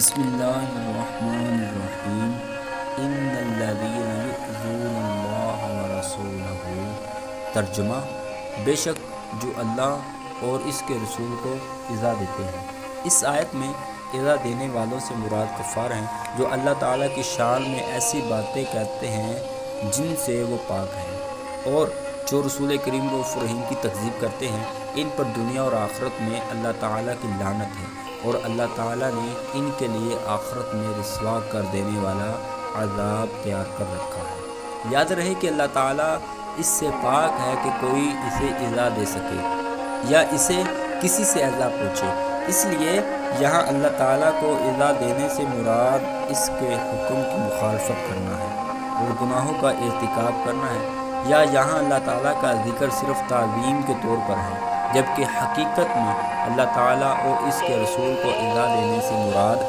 بسم اللہ الرحمن الرحیم ان الذین یؤذون اللہ ورسولہ۔ ترجمہ: بے شک جو اللہ اور اس کے رسول کو ایذا دیتے ہیں۔ اس آیت میں ایذا دینے والوں سے مراد کفار ہیں جو اللہ تعالیٰ کی شان میں ایسی باتیں کہتے ہیں جن سے وہ پاک ہیں، اور جو رسول کریم رؤوف الرحیم کی تکذیب کرتے ہیں، ان پر دنیا اور آخرت میں اللہ تعالیٰ کی لعنت ہے، اور اللہ تعالیٰ نے ان کے لیے آخرت میں رسوا کر دینے والا عذاب تیار کر رکھا ہے۔ یاد رہے کہ اللہ تعالیٰ اس سے پاک ہے کہ کوئی اسے ایذا دے سکے یا اسے کسی سے ایذا پہنچے، اس لیے یہاں اللہ تعالیٰ کو ایذا دینے سے مراد اس کے حکم کی مخالفت کرنا ہے اور گناہوں کا ارتکاب کرنا ہے، یا یہاں اللہ تعالیٰ کا ذکر صرف تعظیم کے طور پر ہے، جبکہ حقیقت میں اللہ تعالیٰ اور اس کے رسول کو ایذا دینے سے مراد